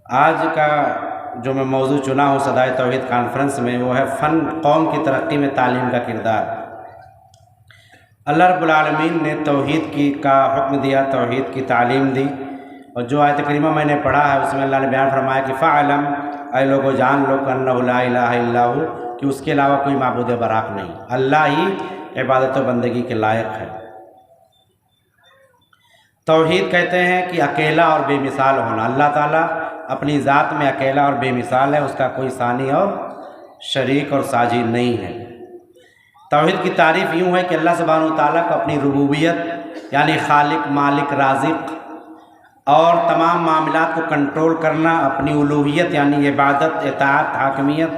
آج کا جو میں موضوع چنا ہوں صدائے توحید کانفرنس میں، وہ ہے فن قوم کی ترقی میں تعلیم کا کردار۔ اللہ رب العالمین نے توحید کا حکم دیا، توحید کی تعلیم دی، اور جو آیت کریمہ میں نے پڑھا ہے اس میں اللہ نے بیان فرمایا کہ فَعْلَمْ، اے لوگو جان لو کہ انہ لا الہ الا ہو، کہ اس کے علاوہ کوئی معبود برحق نہیں، اللہ ہی عبادت و بندگی کے لائق ہے۔ توحید کہتے ہیں کہ اکیلا اور بے مثال ہونا۔ اللہ تعالیٰ اپنی ذات میں اکیلا اور بے مثال ہے، اس کا کوئی ثانی اور شریک اور ساجی نہیں ہے۔ توحید کی تعریف یوں ہے کہ اللہ سبحانہ و تعالیٰ کو اپنی ربوبیت یعنی خالق، مالک، رازق اور تمام معاملات کو کنٹرول کرنا، اپنی الوہیت یعنی عبادت، اطاعت، حاکمیت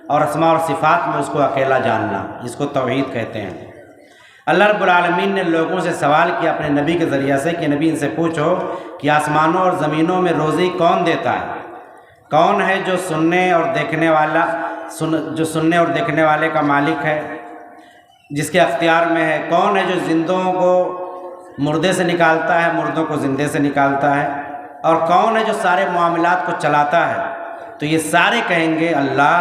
اور اسماء اور صفات میں اس کو اکیلا جاننا، اس کو توحید کہتے ہیں۔ اللہ رب العالمین نے لوگوں سے سوال کیا اپنے نبی کے ذریعہ سے کہ نبی ان سے پوچھو کہ آسمانوں اور زمینوں میں روزی کون دیتا ہے؟ کون ہے جو سننے اور دیکھنے والے کا مالک ہے، جس کے اختیار میں ہے؟ کون ہے جو زندوں کو مردے سے نکالتا ہے، مردوں کو زندے سے نکالتا ہے؟ اور کون ہے جو سارے معاملات کو چلاتا ہے؟ تو یہ سارے کہیں گے اللہ۔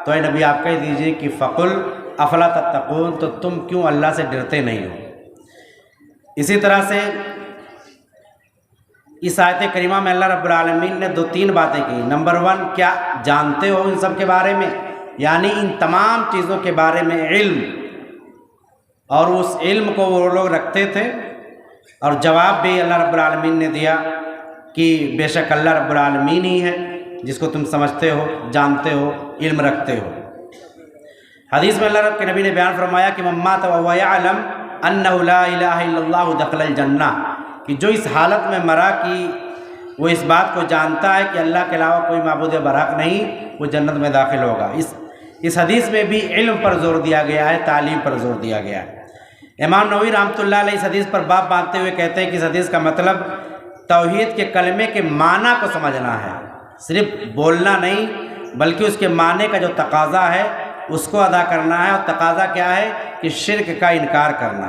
تو اے نبی آپ کہہ دیجئے کہ فقل افلا تتقون، تو تم کیوں اللہ سے ڈرتے نہیں ہو؟ اسی طرح سے اس آیت کریمہ میں اللہ رب العالمین نے 2-3 باتیں کی۔ نمبر 1، کیا جانتے ہو ان سب کے بارے میں، یعنی ان تمام چیزوں کے بارے میں علم، اور اس علم کو وہ لوگ رکھتے تھے، اور جواب بھی اللہ رب العالمین نے دیا کہ بے شک اللہ رب العالمین ہی ہے جس کو تم سمجھتے ہو، جانتے ہو، علم رکھتے ہو۔ حدیث میں اللہ رب کے نبی نے بیان فرمایا کہ من مات وهو يعلم انه لا الہ الا اللہ دخل الجنہ، کہ جو اس حالت میں مرا کہ وہ اس بات کو جانتا ہے کہ اللہ کے علاوہ کوئی معبود برحق نہیں، وہ جنت میں داخل ہوگا۔ اس حدیث میں بھی علم پر زور دیا گیا ہے، تعلیم پر زور دیا گیا ہے۔ امام نووی رحمۃ اللہ علیہ اس حدیث پر باب باندھتے ہوئے کہتے ہیں کہ اس حدیث کا مطلب توحید کے کلمے کے معنی کو سمجھنا ہے، صرف بولنا نہیں بلکہ اس کے معنی کا جو تقاضا ہے اس کو ادا کرنا ہے، اور تقاضا کیا ہے کہ شرک کا انکار کرنا۔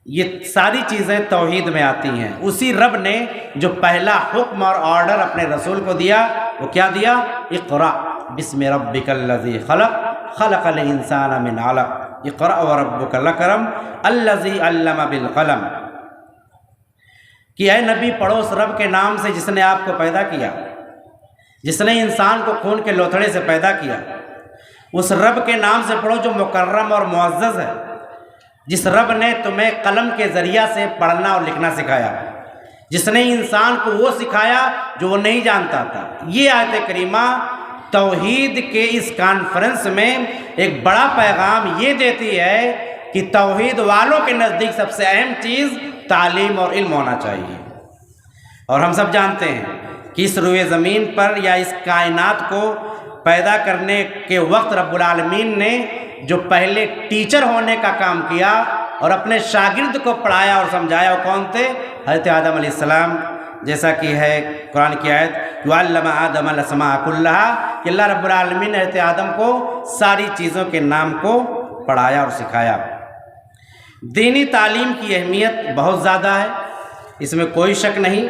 یہ ساری چیزیں توحید میں آتی ہیں۔ اسی رب نے جو پہلا حکم اور آرڈر اپنے رسول کو دیا، وہ کیا دیا؟ اقرأ بسم ربک الذی خلق خلق الانسان من علق اقرأ وربک الاکرم الذی علم بالقلم، کہ اے نبی پڑھو اس رب کے نام سے جس نے آپ کو پیدا کیا، جس نے انسان کو خون کے لوتھڑے سے پیدا کیا۔ اس رب کے نام سے پڑھو جو مکرم اور معزز ہے، جس رب نے تمہیں قلم کے ذریعہ سے پڑھنا اور لکھنا سکھایا، جس نے انسان کو وہ سکھایا جو وہ نہیں جانتا تھا۔ یہ آیت کریمہ توحید کے اس کانفرنس میں ایک بڑا پیغام یہ دیتی ہے کہ توحید والوں کے نزدیک سب سے اہم چیز تعلیم اور علم ہونا چاہیے۔ اور ہم سب جانتے ہیں کہ اس روئے زمین پر یا اس کائنات کو پیدا کرنے کے وقت رب العالمین نے جو پہلے ٹیچر ہونے کا کام کیا اور اپنے شاگرد کو پڑھایا اور سمجھایا، وہ کون تھے؟ حضرت آدم علیہ السلام، جیسا کہ ہے قرآن کی آیت وَعَلَّمَ آدَمَ الْأَسْمَاءَ كُلَّهَا، کہ اللہ رب العالمین نے حضرت آدم کو ساری چیزوں کے نام کو پڑھایا اور سکھایا۔ دینی تعلیم کی اہمیت بہت زیادہ ہے، اس میں کوئی شک نہیں۔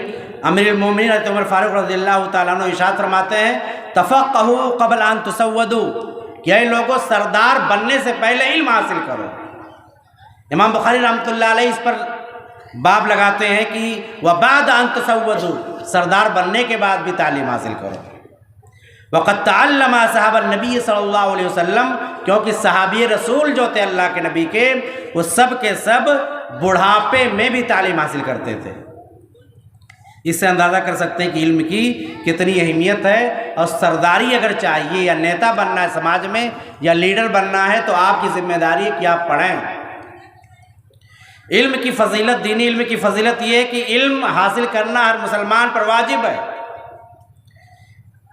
امیر المومنین حضرت عمر فاروق رضی اللہ تعالیٰ عنہ ارشاد فرماتے ہیں تفقہوا قبل ان تسودوا، کہ اے لوگوں سردار بننے سے پہلے علم حاصل کرو۔ امام بخاری رحمۃ اللہ علیہ اس پر باب لگاتے ہیں کہ وبعد ان تسودوا، سردار بننے کے بعد بھی تعلیم حاصل کرو۔ وقد تعلم صحابہ النبی صلی اللہ علیہ وسلم، کیونکہ صحابی رسول جو تھے اللہ کے نبی کے، وہ سب کے سب بڑھاپے میں بھی تعلیم حاصل کرتے تھے۔ اس سے اندازہ کر سکتے ہیں کہ علم کی کتنی اہمیت ہے، اور سرداری اگر چاہیے یا نیتا بننا ہے سماج میں یا لیڈر بننا ہے تو آپ کی ذمہ داری ہے کہ آپ پڑھیں۔ علم کی فضیلت، دینی علم کی فضیلت یہ ہے کہ علم حاصل کرنا ہر مسلمان پر واجب ہے۔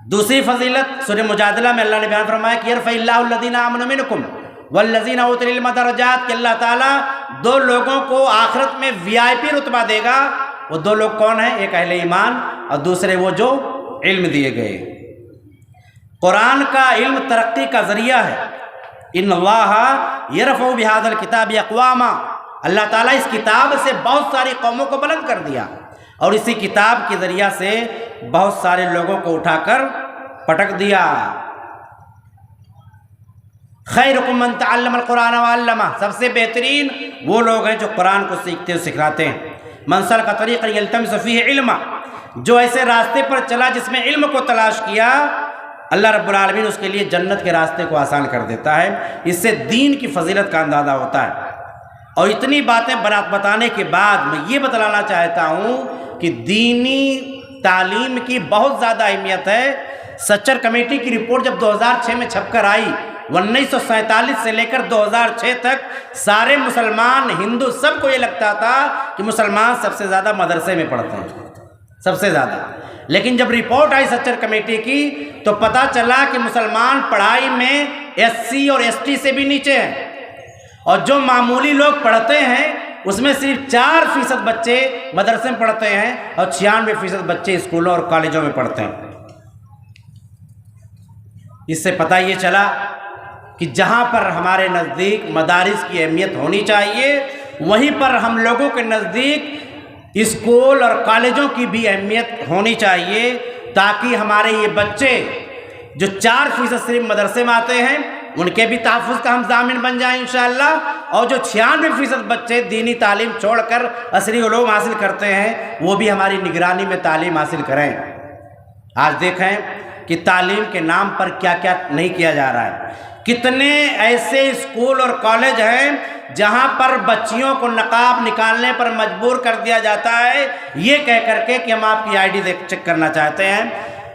دوسری فضیلت سورہ مجادلہ میں اللہ نے بیان فرمایا کہ یرفع اللہ الذین آمنوا منکم والذین اوتوا العلم درجات، کہ اللہ تعالیٰ 2 لوگوں کو آخرت میں VIP رتبہ دے گا۔ وہ 2 لوگ کون ہیں؟ ایک اہل ایمان اور دوسرے وہ جو علم دیے گئے۔ قرآن کا علم ترقی کا ذریعہ ہے۔ ان اللہ یرفع بہذا الکتاب اقواما، اللہ تعالیٰ اس کتاب سے بہت ساری قوموں کو بلند کر دیا، اور اسی کتاب کے ذریعہ سے بہت سارے لوگوں کو اٹھا کر پٹک دیا۔ خیرکم من تعلم القرآن وعلمہ، سب سے بہترین وہ لوگ ہیں جو قرآن کو سیکھتے اور سکھاتے ہیں۔ من سلک طریقا یلتمس فیہ علما، جو ایسے راستے پر چلا جس میں علم کو تلاش کیا، اللہ رب العالمین اس کے لیے جنت کے راستے کو آسان کر دیتا ہے۔ اس سے دین کی فضیلت کا اندازہ ہوتا ہے۔ اور اتنی باتیں بتانے کے بعد میں یہ بتلانا چاہتا ہوں کہ دینی تعلیم کی بہت زیادہ اہمیت ہے۔ سچر کمیٹی کی رپورٹ جب 2006 میں چھپ کر آئی، 1947 سے لے کر 2006 تک سارے مسلمان ہندو سب کو یہ لگتا تھا کہ مسلمان سب سے زیادہ مدرسے میں پڑھتے ہیں، سب سے زیادہ۔ لیکن جب رپورٹ آئی سچر کمیٹی کی تو پتہ چلا کہ مسلمان پڑھائی میں SC اور ST سے بھی نیچے ہیں، اور جو معمولی لوگ پڑھتے ہیں اس میں صرف 4% بچے مدرسے میں پڑھتے ہیں اور 96% بچے اسکولوں اور کالجوں میں پڑھتے ہیں۔ اس سے پتہ یہ چلا کہ جہاں پر ہمارے نزدیک مدارس کی اہمیت ہونی چاہیے، وہیں پر ہم لوگوں کے نزدیک اسکول اور کالجوں کی بھی اہمیت ہونی چاہیے، تاکہ ہمارے یہ بچے جو 4% صرف مدرسے میں آتے ہیں ان کے بھی تحفظ کا ہم ضامن بن جائیں انشاءاللہ، اور جو 96% بچے دینی تعلیم چھوڑ کر عصری علوم حاصل کرتے ہیں وہ بھی ہماری نگرانی میں تعلیم حاصل کریں۔ آج دیکھیں کہ تعلیم کے نام پر کیا کیا نہیں کیا جا رہا ہے۔ کتنے ایسے اسکول اور کالج ہیں جہاں پر بچیوں کو نقاب نکالنے پر مجبور کر دیا جاتا ہے، یہ کہہ کر کے کہ ہم آپ کی ID چیک کرنا چاہتے ہیں۔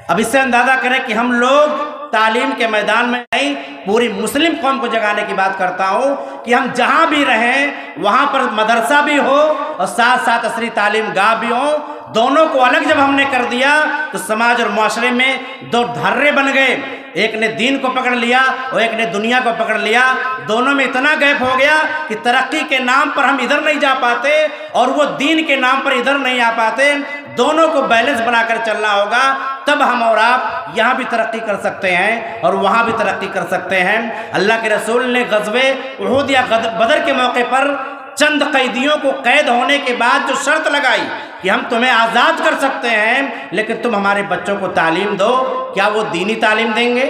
اب اس سے اندازہ کریں کہ ہم لوگ تعلیم کے میدان میں نہیں، پوری مسلم قوم کو جگانے کی بات کرتا ہوں کہ ہم جہاں بھی رہیں وہاں پر مدرسہ بھی ہو اور ساتھ ساتھ عصری تعلیم گاہ بھی ہو۔ دونوں کو الگ جب ہم نے کر دیا تو سماج اور معاشرے میں دو دھرے بن گئے، ایک نے دین کو پکڑ لیا اور ایک نے دنیا کو پکڑ لیا۔ دونوں میں اتنا گیپ ہو گیا کہ ترقی کے نام پر ہم ادھر نہیں جا پاتے اور وہ دین کے نام پر ادھر نہیں آ پاتے۔ دونوں کو بیلنس بنا کر چلنا ہوگا، تب ہم اور آپ یہاں بھی ترقی کر سکتے ہیں اور وہاں بھی ترقی کر سکتے ہیں۔ اللہ کے رسول نے غزوہ احد یا بدر کے موقع پر چند قیدیوں کو قید ہونے کے بعد جو شرط لگائی کہ ہم تمہیں آزاد کر سکتے ہیں لیکن تم ہمارے بچوں کو تعلیم دو، کیا وہ دینی تعلیم دیں گے؟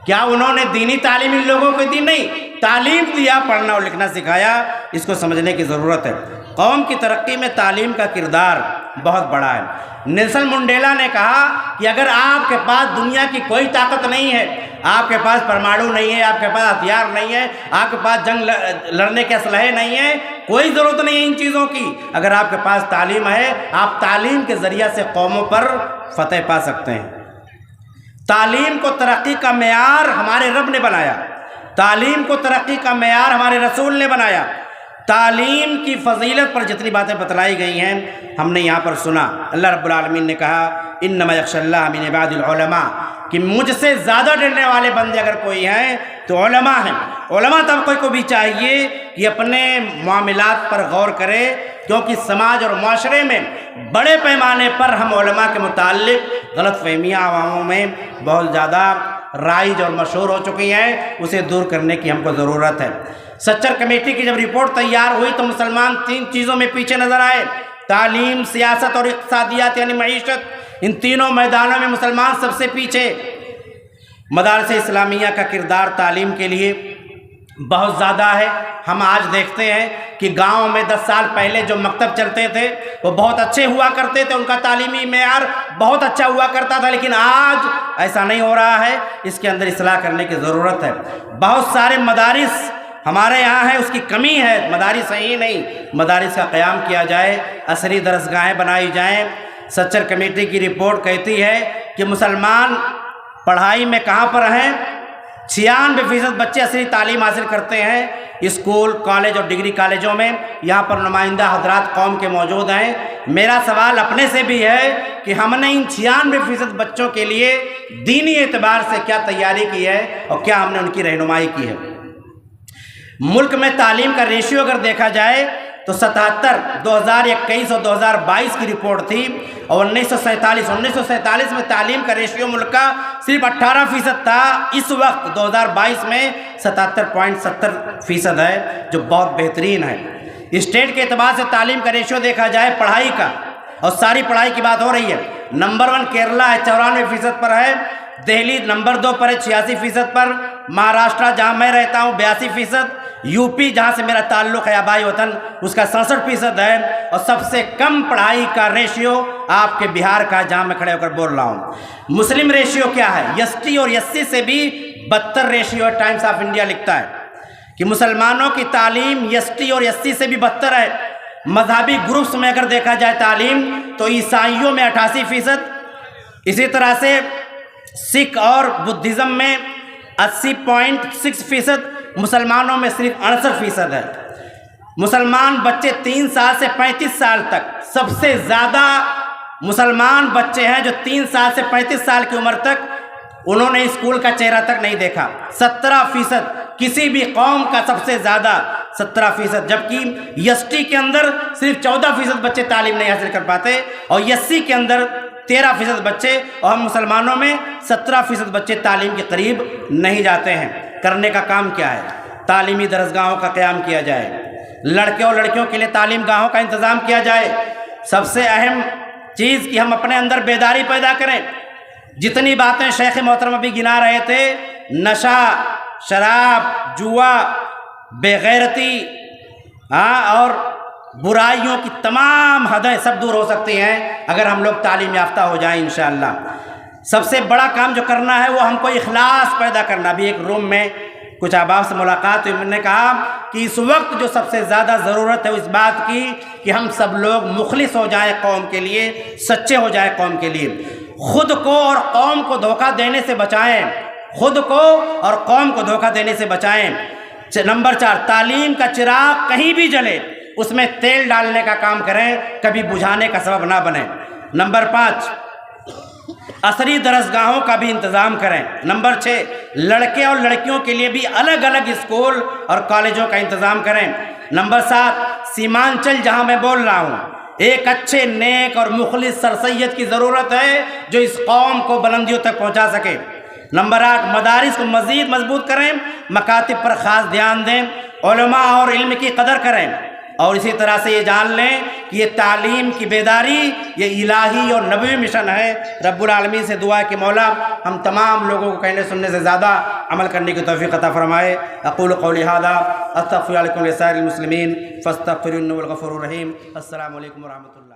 کیا انہوں نے دینی تعلیم ان لوگوں کو دی؟ نہیں، تعلیم دیا، پڑھنا اور لکھنا سکھایا۔ اس کو سمجھنے کی ضرورت ہے۔ قوم کی ترقی میں تعلیم کا کردار بہت بڑا ہے۔ نیلسن منڈیلا نے کہا کہ اگر آپ کے پاس دنیا کی کوئی طاقت نہیں ہے، آپ کے پاس پرمانو نہیں ہے، آپ کے پاس ہتھیار نہیں ہے، آپ کے پاس جنگ لڑنے کے اسلحے نہیں ہیں، کوئی ضرورت نہیں ہے ان چیزوں کی، اگر آپ کے پاس تعلیم ہے آپ تعلیم کے ذریعہ سے قوموں پر فتح پا سکتے ہیں۔ تعلیم کو ترقی کا معیار ہمارے رب نے بنایا، تعلیم کو ترقی کا معیار ہمارے رسول نے بنایا۔ تعلیم کی فضیلت پر جتنی باتیں بتلائی گئی ہیں ہم نے یہاں پر سنا۔ اللہ رب العالمین نے کہا انما یخشی اللہ من عباد العلماء، کہ مجھ سے زیادہ ڈرنے والے بندے اگر کوئی ہیں تو علماء ہیں۔ علماء طبقے کو بھی چاہیے کہ اپنے معاملات پر غور کرے، کیونکہ سماج اور معاشرے میں بڑے پیمانے پر ہم علماء کے متعلق غلط فہمیاں عواموں میں بہت زیادہ رائج اور مشہور ہو چکی ہیں، اسے دور کرنے کی ہم کو ضرورت ہے۔ سچر کمیٹی کی جب رپورٹ تیار ہوئی تو مسلمان 3 چیزوں میں پیچھے نظر آئے: تعلیم، سیاست اور اقتصادیات یعنی معیشت۔ ان تینوں میدانوں میں مسلمان سب سے پیچھے۔ مدارس اسلامیہ کا کردار تعلیم کے لیے بہت زیادہ ہے۔ ہم آج دیکھتے ہیں کہ گاؤں میں 10 سال پہلے جو مکتب چلتے تھے وہ بہت اچھے ہوا کرتے تھے، ان کا تعلیمی معیار بہت اچھا ہوا کرتا تھا، لیکن آج ایسا نہیں ہو رہا ہے۔ اس کے اندر اصلاح کرنے کی ضرورت ہے۔ بہت سارے مدارس ہمارے یہاں ہیں، اس کی کمی ہے، مدارس صحیح نہیں، مدارس کا قیام کیا جائے، عصری درسگاہیں بنائی جائیں۔ سچر کمیٹی کی رپورٹ کہتی ہے کہ مسلمان پڑھائی میں کہاں پر ہیں؟ 96% بچے عصری تعلیم حاصل کرتے ہیں اسکول، کالج اور ڈگری کالجوں میں۔ یہاں پر نمائندہ حضرات قوم کے موجود ہیں۔ میرا سوال اپنے سے بھی ہے کہ ہم نے ان 96% بچوں کے لیے دینی اعتبار سے کیا تیاری کی ہے اور کیا ہم نے ان کی رہنمائی کی ہے؟ ملک میں تعلیم کا ریشیو اگر دیکھا جائے تو 77 2021 اور 2022 کی رپورٹ تھی، اور 1947 میں تعلیم کا ریشیو ملک کا صرف 18% تھا۔ اس وقت 2022 میں 77.70% ہے، جو بہت بہترین ہے۔ اسٹیٹ کے اعتبار سے تعلیم کا ریشیو دیکھا جائے پڑھائی کا اور ساری پڑھائی کی بات ہو رہی ہے۔ نمبر 1 کیرلا ہے، 94% پر ہے۔ دہلی نمبر 2 پر ہے، 86% پر۔ مہاراشٹرا جہاں میں رہتا ہوں 82%۔ یو پی جہاں سے میرا تعلق ہے آبائی وطن، اس کا 67% ہے۔ اور سب سے کم پڑھائی کا ریشیو آپ کے بہار کا، جہاں میں کھڑے ہو کر بول رہا ہوں۔ مسلم ریشیو کیا ہے؟ ایس ٹی اور ایس سی سے بھی بدتر ریشیو ہے۔ ٹائمز آف انڈیا لکھتا ہے کہ مسلمانوں کی تعلیم ایس ٹی اور ایس سی سے بھی بدتر ہے۔ مذہبی گروپس میں اگر دیکھا جائے تعلیم تو عیسائیوں میں 88%، اسی طرح سے سکھ اور بدھزم میں 80.6%، مسلمانوں میں صرف 68% ہے۔ مسلمان بچے 3 سال سے 35 سال تک، سب سے زیادہ مسلمان بچے ہیں جو 3 سال سے 35 سال کی عمر تک انہوں نے اسکول کا چہرہ تک نہیں دیکھا، 17%۔ کسی بھی قوم کا سب سے زیادہ 17%، جبکہ ایس ٹی کے اندر صرف 14% بچے تعلیم نہیں حاصل کر پاتے، اور ایس سی کے اندر 13% بچے، اور ہم مسلمانوں میں 17% بچے تعلیم کے قریب نہیں جاتے ہیں۔ کرنے کا کام کیا ہے؟ تعلیمی درسگاہوں کا قیام کیا جائے، لڑکے اور لڑکیوں کے لیے تعلیم گاہوں کا انتظام کیا جائے۔ سب سے اہم چیز کہ ہم اپنے اندر بیداری پیدا کریں۔ جتنی باتیں شیخ محترم ابھی گنا رہے تھے، نشہ، شراب، جوا، بے غیرتی اور برائیوں کی تمام حدیں سب دور ہو سکتی ہیں اگر ہم لوگ تعلیم یافتہ ہو جائیں انشاءاللہ۔ سب سے بڑا کام جو کرنا ہے وہ ہم کو اخلاص پیدا کرنا۔ ابھی ایک روم میں کچھ احباب سے ملاقات ہوئی، میں نے کہا کہ اس وقت جو سب سے زیادہ ضرورت ہے اس بات کی کہ ہم سب لوگ مخلص ہو جائیں قوم کے لیے، سچے ہو جائیں قوم کے لیے، خود کو اور قوم کو دھوکہ دینے سے بچائیں، خود کو اور قوم کو دھوکہ دینے سے بچائیں۔ نمبر 4، تعلیم کا چراغ کہیں بھی جلے اس میں تیل ڈالنے کا کام کریں، کبھی بجھانے کا سبب نہ بنیں۔ نمبر 5، عصری درسگاہوں کا بھی انتظام کریں۔ نمبر 6، لڑکے اور لڑکیوں کے لیے بھی الگ الگ اسکول اور کالجوں کا انتظام کریں۔ نمبر 7، سیمانچل جہاں میں بول رہا ہوں ایک اچھے نیک اور مخلص سر سید کی ضرورت ہے جو اس قوم کو بلندیوں تک پہنچا سکے۔ نمبر 8، مدارس کو مزید مضبوط کریں، مکاتب پر خاص دھیان دیں، علماء اور علم کی قدر کریں، اور اسی طرح سے یہ جان لیں کہ یہ تعلیم کی بیداری یہ الہی اور نبوی مشن ہے۔ رب العالمین سے دعا ہے کہ مولا ہم تمام لوگوں کو کہنے سننے سے زیادہ عمل کرنے کی توفیق عطا فرمائے۔ اقول قولی ھذا استغفر لکم ولسائر المسلمین فاستغفروہ انہ هو الغفور الرحیم۔ السلام علیکم ورحمۃ اللہ۔